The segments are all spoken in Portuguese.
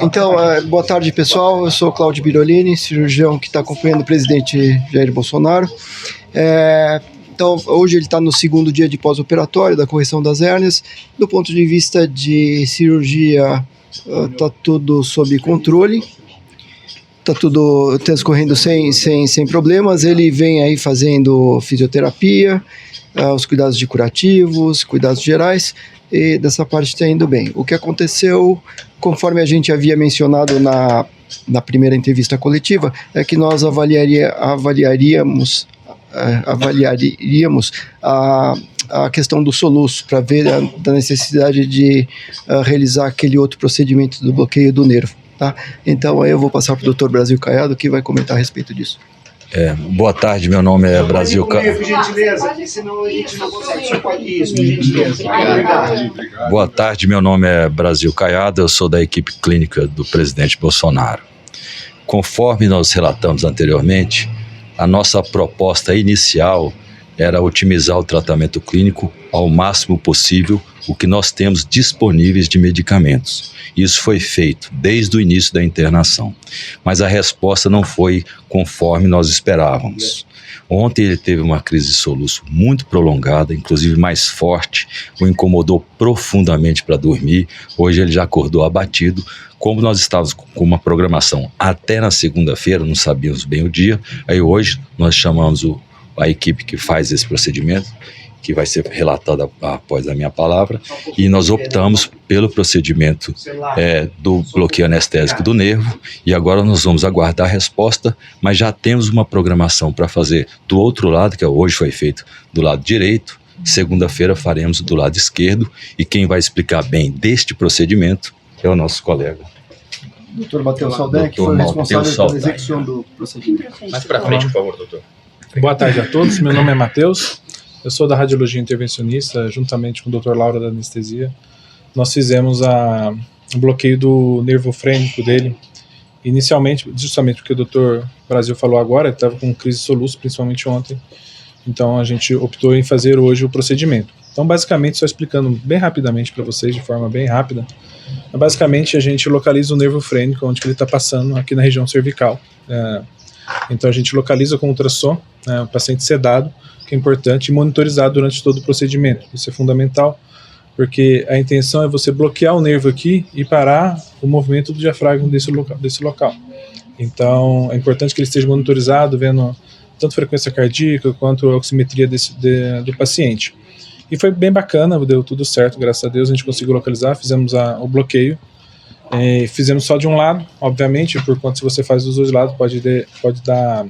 Então, boa tarde, pessoal. Eu sou Cláudio Birolini, cirurgião que está acompanhando o presidente Jair Bolsonaro. Então, hoje ele está no segundo dia de pós-operatório da correção das hérnias. Do ponto de vista de cirurgia, está tudo sob controle. Está tudo transcorrendo sem problemas. Ele vem aí fazendo fisioterapia, os cuidados de curativos, cuidados gerais, e dessa parte está indo bem. O que aconteceu, conforme a gente havia mencionado na primeira entrevista coletiva, é que nós avaliaríamos a questão do soluço, para ver da necessidade de realizar aquele outro procedimento do bloqueio do nervo. Tá? Então aí eu vou passar para o Dr. Brasil Caiado, que vai comentar a respeito disso. Boa tarde, meu nome é Brasil Caiado. Por gentileza, senão a gente não consegue chupar isso, por gentileza. Obrigado. Boa tarde, meu nome é Brasil Caiado, eu sou da equipe clínica do presidente Bolsonaro. Conforme nós relatamos anteriormente, a nossa proposta inicial era otimizar o tratamento clínico ao máximo possível, o que nós temos disponíveis de medicamentos. Isso foi feito desde o início da internação, mas a resposta não foi conforme nós esperávamos. Ontem ele teve uma crise de soluço muito prolongada, inclusive mais forte, o incomodou profundamente para dormir. Hoje ele já acordou abatido. Como nós estávamos com uma programação até na segunda-feira, não sabíamos bem o dia, aí hoje nós chamamos a equipe que faz esse procedimento, que vai ser relatada após a minha palavra, e nós optamos pelo procedimento do bloqueio anestésico do nervo, e agora nós vamos aguardar a resposta, mas já temos uma programação para fazer do outro lado, que hoje foi feito do lado direito, segunda-feira faremos do lado esquerdo, e quem vai explicar bem deste procedimento é o nosso colega. Dr. Matheus Saldanha, que foi o responsável pela execução do procedimento. Mais para frente, por favor, doutor. Boa tarde a todos, meu nome é Matheus, eu sou da Radiologia Intervencionista, juntamente com o Dr. Laura da Anestesia. Nós fizemos o bloqueio do nervo frênico dele, inicialmente, justamente porque o Dr. Brasil falou agora, ele estava com crise de soluço, principalmente ontem, então a gente optou em fazer hoje o procedimento. Então, basicamente, só explicando bem rapidamente para vocês, de forma bem rápida, basicamente a gente localiza o nervo frênico, onde ele está passando, aqui na região cervical. Então a gente localiza com ultrassom, o paciente sedado, que é importante, e monitorizar durante todo o procedimento. Isso é fundamental, porque a intenção é você bloquear o nervo aqui e parar o movimento do diafragma desse local. Então é importante que ele esteja monitorizado, vendo tanto frequência cardíaca quanto a oximetria do paciente. E foi bem bacana, deu tudo certo, graças a Deus, a gente conseguiu localizar, fizemos o bloqueio. Fizemos só de um lado, obviamente, por conta se você faz dos dois lados pode dar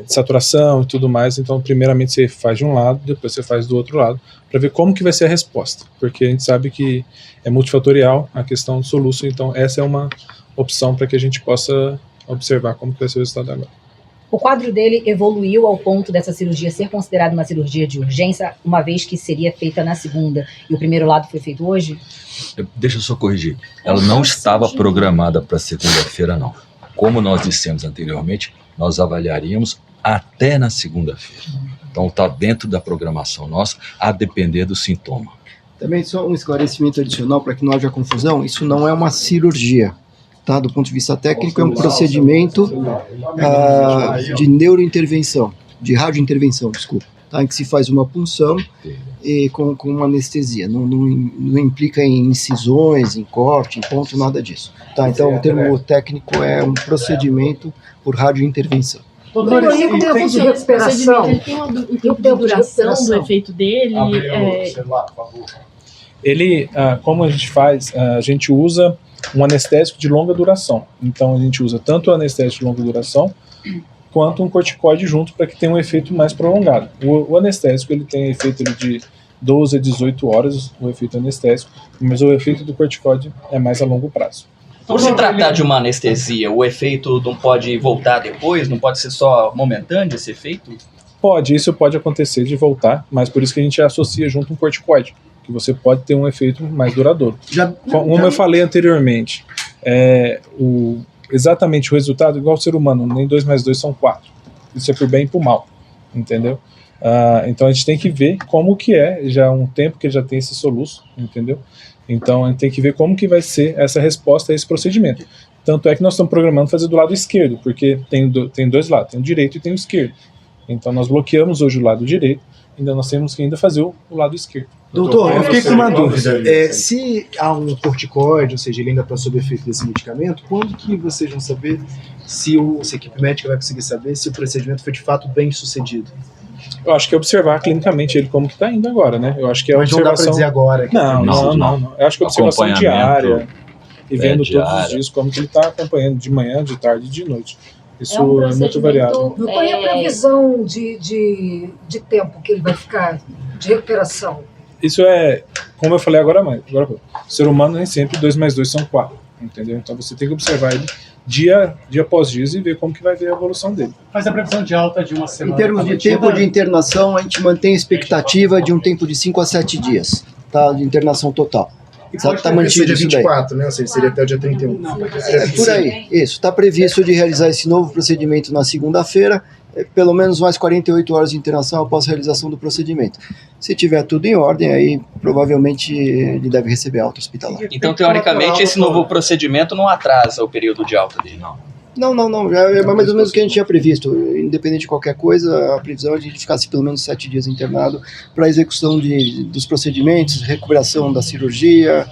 saturação e tudo mais. Então primeiramente você faz de um lado, depois você faz do outro lado, para ver como que vai ser a resposta, porque a gente sabe que é multifatorial a questão do soluço. Então essa é uma opção para que a gente possa observar como que vai ser o resultado agora. O quadro dele evoluiu ao ponto dessa cirurgia ser considerada uma cirurgia de urgência, uma vez que seria feita na segunda e o primeiro lado foi feito hoje? Deixa eu só corrigir. Ela não estava programada para segunda-feira, não. Como nós dissemos anteriormente, nós avaliaríamos até na segunda-feira. Então está dentro da programação nossa, a depender do sintoma. Também só um esclarecimento adicional para que não haja confusão, isso não é uma cirurgia. Tá? Do ponto de vista técnico, é um procedimento de neurointervenção, de radiointervenção, desculpa, tá? Em que se faz uma punção com uma anestesia. Não implica em incisões, em corte, em ponto, nada disso. Tá? Então, o termo técnico é um procedimento por radiointervenção. Doutor, e como é o de recuperação? Ele tem um tempo de duração do efeito dele? Ele, como a gente faz, a gente usa um anestésico de longa duração. Então a gente usa tanto o anestésico de longa duração quanto um corticoide junto para que tenha um efeito mais prolongado. O anestésico ele tem efeito de 12 a 18 horas, o efeito anestésico, mas o efeito do corticoide é mais a longo prazo. Por se tratar de uma anestesia, o efeito não pode voltar depois? Não pode ser só momentâneo esse efeito? Isso pode acontecer de voltar, mas por isso que a gente associa junto um corticoide, que você pode ter um efeito mais duradouro. Como eu falei anteriormente, exatamente o resultado igual ao ser humano, nem 2 mais 2 são 4. Isso é por bem e por mal, entendeu? Então a gente tem que ver como que já há um tempo que já tem esse soluço, entendeu? Então a gente tem que ver como que vai ser essa resposta a esse procedimento. Tanto é que nós estamos programando fazer do lado esquerdo, porque tem dois lados, tem o direito e tem o esquerdo. Então nós bloqueamos hoje o lado direito, ainda nós temos que ainda fazer o lado esquerdo. Doutor, eu fiquei com uma dúvida. Se há um corticoide, ou seja, ele ainda está sob efeito desse medicamento, quando que vocês vão saber se a equipe médica vai conseguir saber se o procedimento foi de fato bem sucedido? Eu acho que é observar clinicamente ele como que está indo agora, né? Eu acho que é Mas observação... não dá para dizer agora. Não. Eu acho que é observação diária e vendo todos diária. os dias como que ele está acompanhando de manhã, de tarde e de noite. Isso é muito procedimento, variável. Qual é a previsão de tempo que ele vai ficar de recuperação? Isso é, como eu falei agora, o ser humano nem sempre 2 mais 2 são 4, entendeu? Então você tem que observar ele dia após dia e ver como que vai ver a evolução dele. Mas a previsão de alta de uma Em semana. termos de tempo de internação, a gente mantém a expectativa de um tempo de 5 a 7 dias, tá? De internação total. E pode Tá acontecer mantido dia isso daí. 24, né? Ou seja, seria até o dia 31. É por aí, isso. Está previsto de realizar esse novo procedimento na segunda-feira, pelo menos mais 48 horas de internação após a realização do procedimento. Se tiver tudo em ordem, aí provavelmente ele deve receber alta hospitalar. Então, teoricamente, esse novo procedimento não atrasa o período de alta dele. Não, já é mais ou menos o que a gente tinha previsto. Independente de qualquer coisa, a previsão é que a gente ficasse pelo menos 7 dias internado para a execução dos procedimentos, recuperação da cirurgia,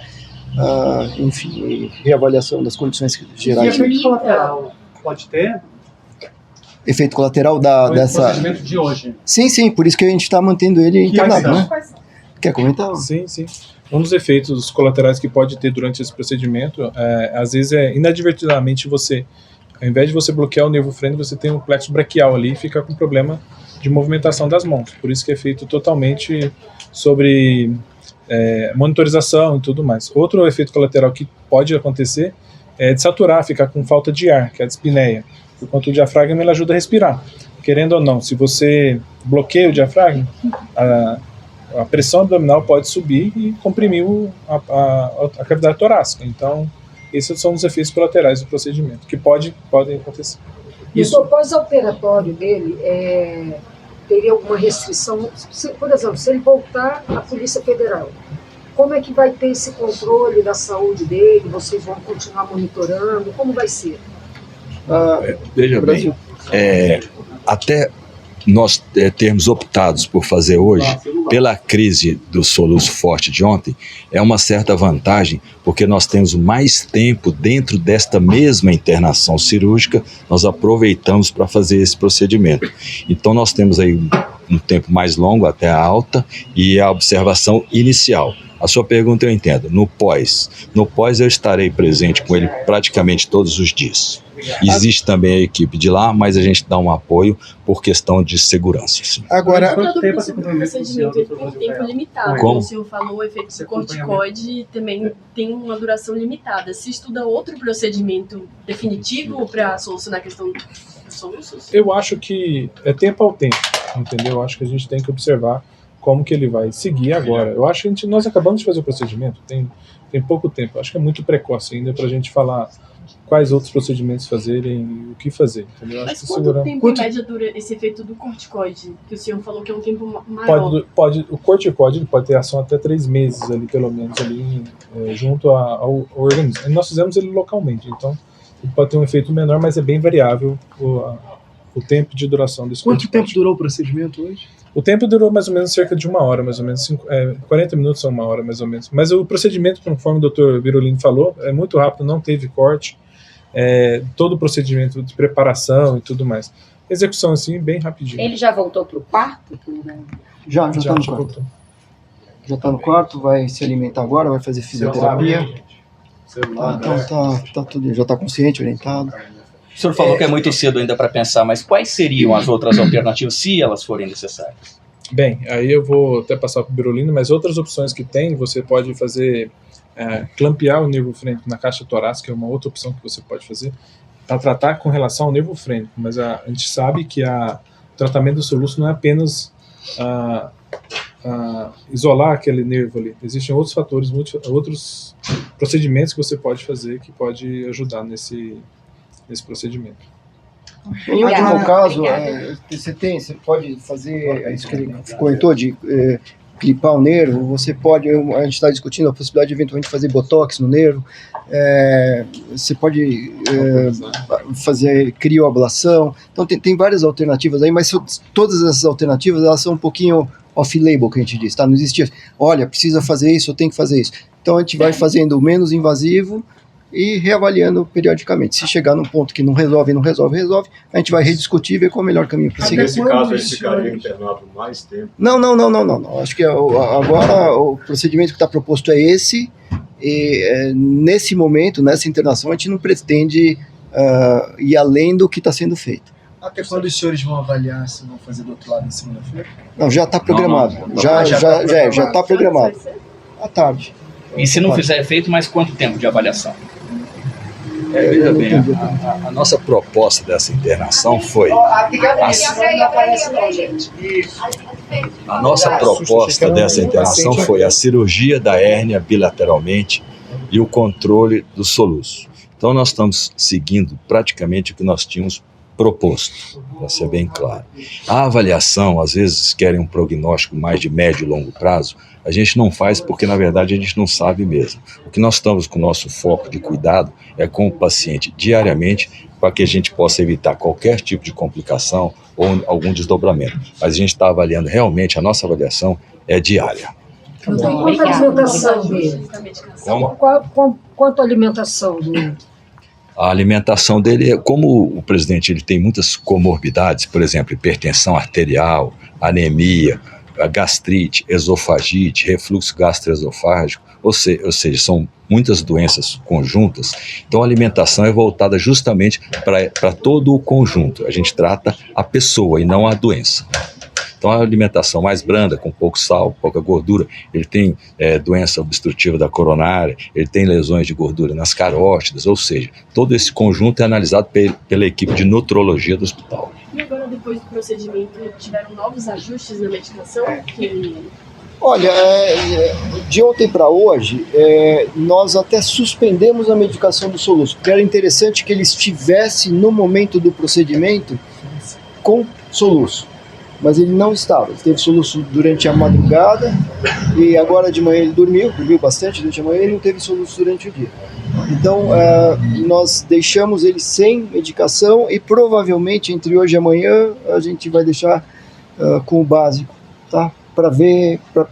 enfim, reavaliação das condições gerais. E efeito colateral pode ter? Efeito colateral O dessa... procedimento de hoje. Sim, por isso que a gente está mantendo ele internado, né? Quer comentar? Sim. Um dos efeitos colaterais que pode ter durante esse procedimento, às vezes inadvertidamente você, ao invés de você bloquear o nervo frênico, você tem um plexo braquial ali e fica com problema de movimentação das mãos. Por isso que é feito totalmente sobre monitorização e tudo mais. Outro efeito colateral que pode acontecer é de saturar, ficar com falta de ar, que é a dispneia. Enquanto o diafragma ele ajuda a respirar. Querendo ou não, se você bloqueia o diafragma, a pressão abdominal pode subir e comprimir a cavidade torácica. Então, esses são os efeitos colaterais do procedimento, que podem acontecer. Isso, o pós-operatório dele teria alguma restrição? Por exemplo, se ele voltar à Polícia Federal, como é que vai ter esse controle da saúde dele? Vocês vão continuar monitorando? Como vai ser? Veja bem, até nós termos optados por fazer hoje, pela crise do soluço forte de ontem, é uma certa vantagem, porque nós temos mais tempo dentro desta mesma internação cirúrgica, nós aproveitamos para fazer esse procedimento. Então nós temos aí um tempo mais longo até a alta e a observação inicial. A sua pergunta eu entendo. No pós eu estarei presente com ele praticamente todos os dias. Existe também a equipe de lá, mas a gente dá um apoio por questão de segurança. Sim. Agora, Quanto tempo esse procedimento tem um tempo limitado. Como? O senhor falou, o efeito do corticoide também tem uma duração limitada. Se estuda outro procedimento definitivo para solucionar a questão dos soluços? Eu acho que é tempo ao tempo, entendeu? Eu acho que a gente tem que observar como que ele vai seguir agora. Eu acho que nós acabamos de fazer o procedimento, tem pouco tempo. Eu acho que é muito precoce ainda para a gente falar quais outros procedimentos fazerem e o que fazer, entendeu? Mas quanto tempo em média dura esse efeito do corticoide? Que o senhor falou que é um tempo maior. O corticoide ele pode ter ação até 3 meses, ali, pelo menos, ali, junto ao organismo. Nós fizemos ele localmente, então ele pode ter um efeito menor, mas é bem variável o tempo de duração desse quanto corticoide. tempo durou o procedimento hoje? O tempo durou mais ou menos cerca de 1 hora, mais ou menos, 40 minutos a 1 hora, mais ou menos. Mas o procedimento, conforme o Dr. Birolini falou, é muito rápido, não teve corte, todo o procedimento de preparação e tudo mais. Execução, assim, bem rapidinho. Ele já voltou para o quarto? Já está no quarto. voltou. Já está no quarto, vai se alimentar agora, vai fazer fisioterapia. Tá tudo, já está consciente, orientado. O senhor falou que é muito cedo ainda para pensar, mas quais seriam as outras alternativas, se elas forem necessárias? Bem, aí eu vou até passar para o Birolino, mas outras opções que tem, você pode fazer, clampear o nervo frênico na caixa torácica, é uma outra opção que você pode fazer, para tratar com relação ao nervo frênico, mas a gente sabe que o tratamento do soluço não é apenas isolar aquele nervo ali, existem outros fatores, outros procedimentos que você pode fazer que pode ajudar nesse procedimento. Em último caso, você pode fazer isso que ele comentou, de clipar o nervo, você pode, a gente está discutindo a possibilidade de eventualmente fazer botox no nervo, você pode fazer crioablação, então tem várias alternativas aí, mas todas essas alternativas, elas são um pouquinho off-label, que a gente diz, tá? Não existe, olha, precisa fazer isso, eu tenho que fazer isso. Então a gente vai fazendo o menos invasivo e reavaliando periodicamente. Se chegar num ponto que não resolve, a gente vai rediscutir e ver qual é o melhor caminho para seguir. Nesse caso, ele ficaria internado mais tempo? Não. Acho que agora o procedimento que está proposto é esse, e nesse momento, nessa internação, a gente não pretende ir além do que está sendo feito. Até quando os senhores vão avaliar se vão fazer do outro lado na segunda-feira? Não, já está programado. Já está programado. À tarde. E se não fizer efeito, mais quanto tempo de avaliação? Veja bem, a nossa proposta dessa internação foi... A nossa proposta dessa internação foi a cirurgia da hérnia bilateralmente e o controle do soluço. Então nós estamos seguindo praticamente o que nós tínhamos proposto, para ser bem claro. A avaliação, às vezes querem um prognóstico mais de médio e longo prazo, a gente não faz porque, na verdade, a gente não sabe mesmo. O que nós estamos com o nosso foco de cuidado é com o paciente diariamente, para que a gente possa evitar qualquer tipo de complicação ou algum desdobramento. Mas a gente está avaliando realmente, a nossa avaliação é diária. Quanto à alimentação dele? Quanto à alimentação dele? A alimentação dele, como o presidente ele tem muitas comorbidades, por exemplo, hipertensão arterial, anemia, gastrite, esofagite, refluxo gastroesofágico, ou seja, são muitas doenças conjuntas. Então a alimentação é voltada justamente para todo o conjunto. A gente trata a pessoa e não a doença. Então a alimentação mais branda, com pouco sal, pouca gordura, ele tem doença obstrutiva da coronária, ele tem lesões de gordura nas carótidas, ou seja, todo esse conjunto é analisado pela equipe de nutrologia do hospital. E agora, depois do procedimento, tiveram novos ajustes na medicação? Olha, de ontem para hoje, nós até suspendemos a medicação do soluço, porque era interessante que ele estivesse no momento do procedimento com soluço. Mas ele não estava, ele teve soluço durante a madrugada e agora de manhã ele dormiu bastante durante a manhã e não teve soluço durante o dia. Então nós deixamos ele sem medicação e provavelmente entre hoje e amanhã a gente vai deixar com o básico, tá? Para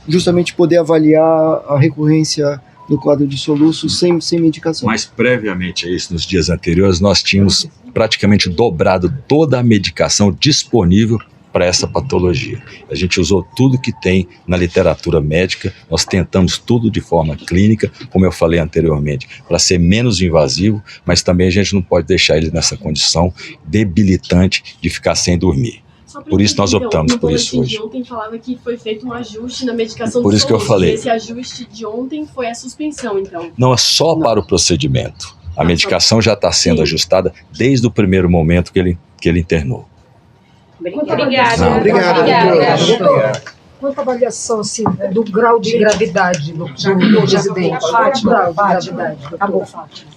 justamente poder avaliar a recorrência do quadro de soluço sem medicação. Mas previamente a isso, nos dias anteriores, nós tínhamos praticamente dobrado toda a medicação disponível para essa patologia. A gente usou tudo que tem na literatura médica, nós tentamos tudo de forma clínica, como eu falei anteriormente, para ser menos invasivo, mas também a gente não pode deixar ele nessa condição debilitante de ficar sem dormir. Por isso nós optamos por isso hoje. Ontem falava que foi feito um ajuste na medicação por isso que eu falei. Esse ajuste de ontem foi a suspensão, então? Não, é só para o procedimento. A medicação já está sendo ajustada desde o primeiro momento que ele internou. Obrigada. Doutor, quanto à avaliação assim, do grau de gravidade do residente? Grau de gravidade. Acabou, Fátima.